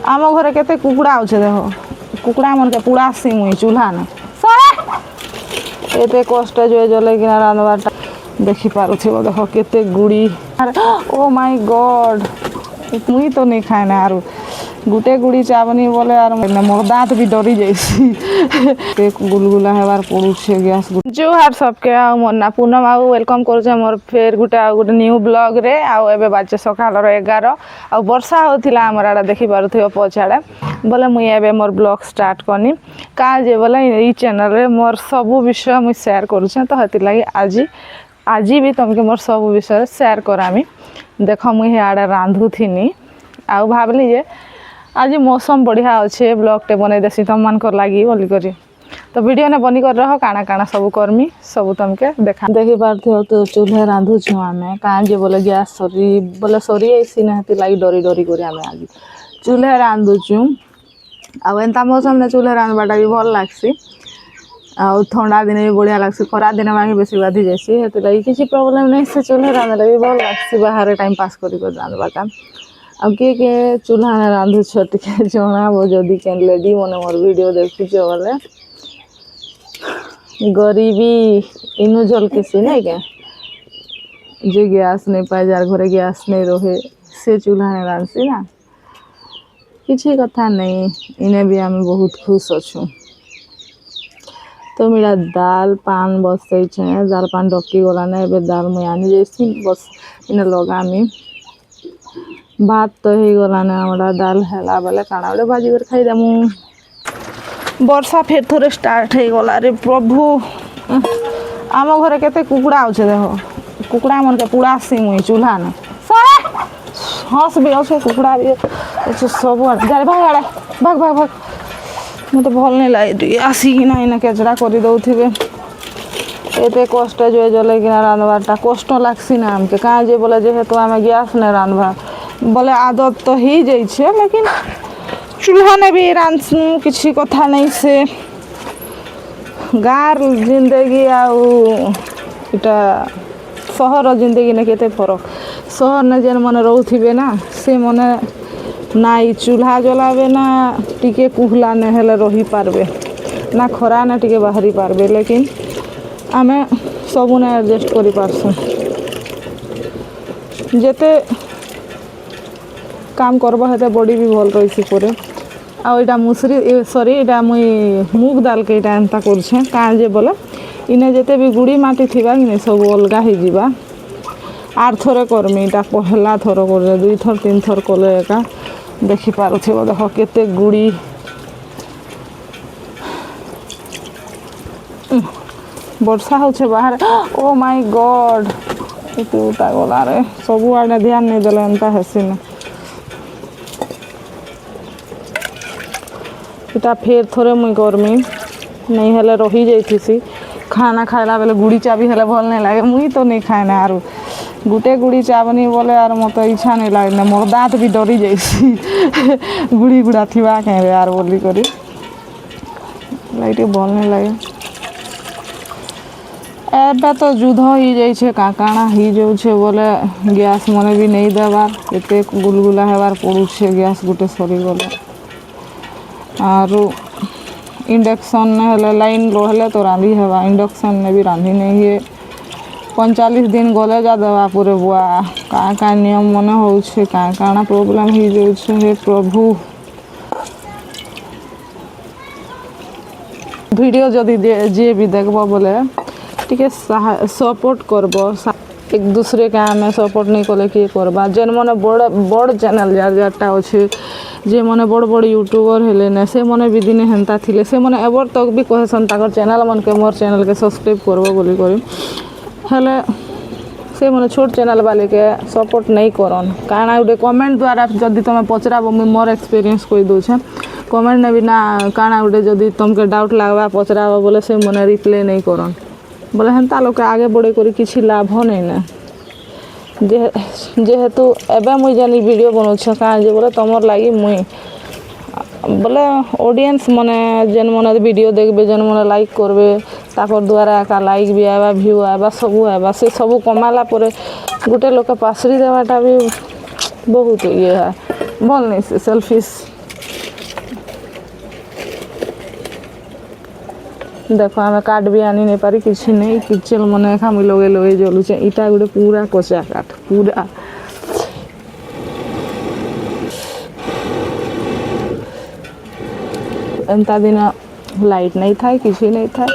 आम घरे केते कुकुड़ा अच्छे देख कुकुड़ा मन के पुड़ासी मुई चूल्हा ने एते कष्ट जो जले कि रांधवाटा देखी पारुथिबो देख केते गुड़ी ओ माय गॉड मुई तो नहीं खाए ना आरु गुटे गुड़ी चावनी बोले आर मोर दांत भी डरी जैसी गुलगुला हेबार पड़ुछे गैस जोहार सबके आ मोर ना पूनम आ वेलकम करूछे मोर फेर गुटे आ गुटे न्यू ब्लॉग रे आ एबे बाजे सकाल 11 आ वर्षा होथिला हमर आडा देखि पारुथिबो पछाडे बोले मुई एबे मोर ब्लॉग स्टार्ट करनी का जे बोले ई चैनल रे मोर सब विषय मुई शेयर करूछे तो हति लागि आज भी तुमके मोर सब विषय शेयर करामी देख मुई आडे रांधु थिनी आ भाबली जे आज मौसम बढ़िया अच्छे ब्लॉगटे बनै देसी तुम मानकर लगी बोली करी तो वीडियो ने बनी कर रह काना काना सब करमी सब तुमके देखा देखी पार्थ्यो तो चूल्हे रांधु छु आमे का जे बोले गैस बोले सरी ऐसी नहती लगी डरी डरी करी आमे आज चूल्हे रांधु छु आ एंता मौसम ने चूल्हे रांधबाटा भी भल लागसी आ ठंडा दिन भी बढ़िया लागसी खरा दिन में बेसी बाधी जासी हेते लगी किसी प्रॉब्लम नहीं से चूल्हे रांधले भी भल लागसी बाहर टाइम पास करी कर रांधबाटा अब के चूल्हा ने रांधु छोट के जनाबो जदि के लेडी मने मोर वीडियो देखुछ बोले गरीबी इनु झलकेसी नहीं के जे गैस नहीं पाए जार घरे गैस नहीं रहे से चूल्हा ने रांधसी ना किसी कथा नहीं इने भी आम बहुत खुश अच्छु तो मेरा दाल पान बसई छे दाल पान डकी गला ने एबे दाल मुई आनी जैसी बस इने लगामी भात तो हो गला ना हमरा दाल हैला बेले काना गोटे भाजी कर खाई देमु वर्षा फेर थोड़े स्टार्ट हो गला रे प्रभु आम घरे केते कुकुड़ा अच्छे देख कुकुड़ा मन के पुड़ासी मुई चूल्हा ने हंस भी अच्छे कुकुड़ा भी अच्छे सब जा भाग आड़े भाग भाग भाग मत भल नहीं लगे आसिक ना इना केचड़ा कर दौथे एते कष्ट जो जले कि रांधबाटा कष्ट लागसी ना आमके कहाँ जे बोले जेहेतु आम गैस नहीं रांधबा बोले आदत तो ही जाइए लेकिन चूल्हा ने भी रांधसु किसी कथा नहीं से गाँव जिंदगी आटा सहर जिंदगी ने केते फरक सहर ने जेन मन रोथे ना से मने ना चूल्हा जलावे ना टिके कुहला ने हेले रही पारबे ना खरा ना टिके बाहरी पारबे लेकिन आमे सबू ने एडजस्ट करि पारसु जेते काम करबा हेते बॉडी भी भल रही परे आटा मुसरी सॉरी एटा मुई मूग दाल के एटा एंता करछे का जे बोले इने जेते भी गुड़ी माटी थिबा कि सब अलगा हो जिबा आर थोरे करमी एटा पहला थर कर दुई थर तीन थर कले एका देखि पारुथिबो देख केते गुड़ी वर्षा होछे बाहर ओ माय गॉड इतुटा गला रे सब आडे ध्यान नहीं देले एंता हेसी ना इटा फेर थोड़े मुई करमी नहीं हेले रही जाइथिसी खाना खाइला बेले गुड़ी चाबी हेले भल नहीं लगे मुई तो नहीं खाए ना आरु गुटे गुड़ी चावनी बोले आर मत इच्छा नहीं लगे ना मोर दांत भी डरी जाइसी गुड़ी गुड़ा थिबा कहे यार बोली करी लाइट भल नहीं लगे एबे तो युद्ध ही जाइए काकाना ही जाऊे बोले गैस मने भी नहीं देवार एते गुलगुला हेबार पड़ुछे गैस गुटे सरी गले आरु इंडक्शन ने हेले लाइन रहले तो रांधी हेबा इंडक्शन ने भी रांधी नहीं है 45 दिन गले जा देवा पूरे बुआ का नियम मने होउछे काना प्रॉब्लम ही जाउछे हे प्रभु वीडियो जदि जे भी देखबो बोले टिके सपोर्ट करबो एक दूसरे के आमे सपोर्ट नहीं कले कि करबा जेन मने बड़ चैनल जार जारटा अच्छे जे मने बड़ बड़ यूट्यूबर हेले ना से मने भी दिने हेंता थिले से मने एबर तक भी कहसन ताकर चैनल मन के मोर चैनल के सब्सक्राइब करबो बोली करी हेले से मने छोट चैनल वाले के सपोर्ट नहीं करन काना उडे कमेंट द्वारा जदि तमे पचराबो मोर एक्सपीरियंस कोई दोछे कमेंट ने भी ना काना उडे जदि तुमके डाउट लागबा पचराबो बोले से मने रिप्लाई नहीं करन बोले हेन्ता लोग आगे बढ़े करी किसी लाभ नहीं ना जेहेतु एबे मुई जानी वीडियो बनाऊे कहाँ जे बोले तुमर लगी मुई बोले ऑडियंस मने जेन मने वीडियो देखबे जेन मने लाइक करबे ताकर द्वारा एका लाइक भी आवा व्यू आवा सबू आवा से सबू कमाला परे गोटे लोक पासरी देवाटा भी बहुत ये है भल नहीं से सेल्फिश देख आम काठ भी आनी नहीं पारी किसी नहीं किचन मन एका मुई लगे लगे जलुचे इटा गोटे पूरा कचा काठ पूरा एंता दिन लाइट नहीं था किसी नहीं था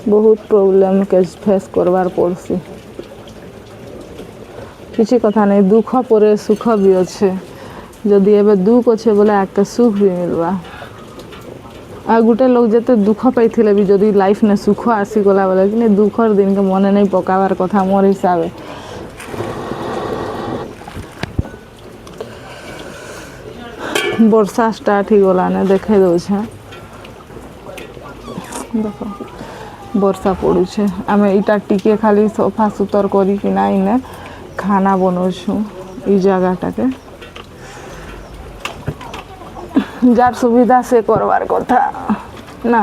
बहुत प्रॉब्लम के फेस करवार पड़सी किसी कथा नहीं दुख पर सुख भी अच्छे जदि एवं दुख अच्छे बोले आगे सुख भी मिलवा आ गोटे लोग जिते दुख पाई भी जदि लाइफ ने सुख आसीगला बोले कि दुखर दिन के मन नहीं पकावार कथा मोर हिसाब वर्षा स्टार्ट ही गला ने देखे दौछे देख वर्षा पड़ुछे आम इटा टिके खाली सफा सुतर करिकिना इने खाना बनाऊँ ई जगहटा के जार सुविधा से करवार कथा ना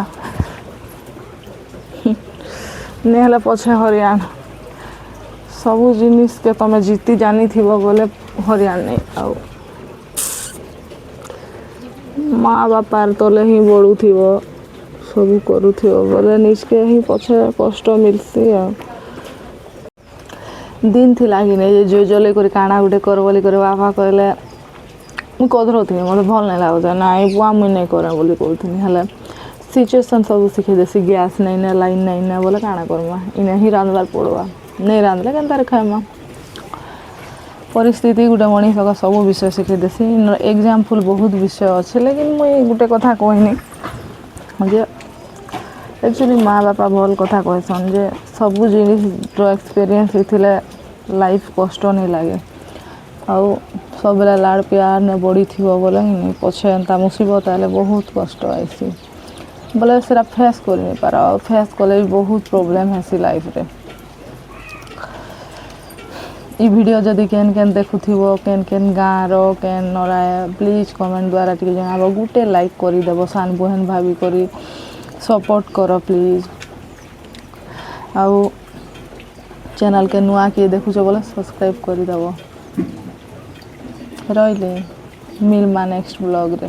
नहीं पछे हरियाण सबू जिनिस के तमे जीती जानी थी बोले हरियाण नहीं आउ माँ बापार तले ही बढ़ू थी सब करू बोले निजके ही पछे कष्ट मिलसी दिन थी लगी नहीं जो जले कर काना गुटे कर बोली कर बापा कहले मुझे कदरती मत भल नहीं लगुच ना बुआ मुझे नहीं करे बोली कहती है सिचुएसन सब शिखे देसी गैस नहीं ना लाइन नहीं ना बोले काଣା करमा इन्हें ही रांधवार पड़वा नहीं रांधले केनतार खाएमा परिस्थिति गोटे मनीष का सब विषय शिखे देसी एग्जाम्पल बहुत विषय अच्छे लेकिन मुझे गोटे कथा कहनी जे एक्चुअली माँ बापा भल कथा कहसन जे सबू जिनिस एक्सपीरियंस होते लाइफ कष्ट नहीं लगे आउ सब लाड़ प्यार ने बड़ी थी बोले ही पछे एंता मुसीबत आए बहुत कष्ट आईसी बोले सेरा फेस कर नहीं पार फेस कले बहुत प्रॉब्लम है लाइफ रे ई वीडियो जदि केन केन देखुथिबो केन केन गाँव रो केन नराए प्लीज कमेंट द्वारा टिके जनाबो गुटे लाइक करी देबो सान बहन भाभी करी सपोर्ट करो प्लीज आउ चैनल के नुआ किए देखुछ बोले सब्सक्राइब कर देबो रहिले मिलमा नेक्स्ट ब्लॉग रे।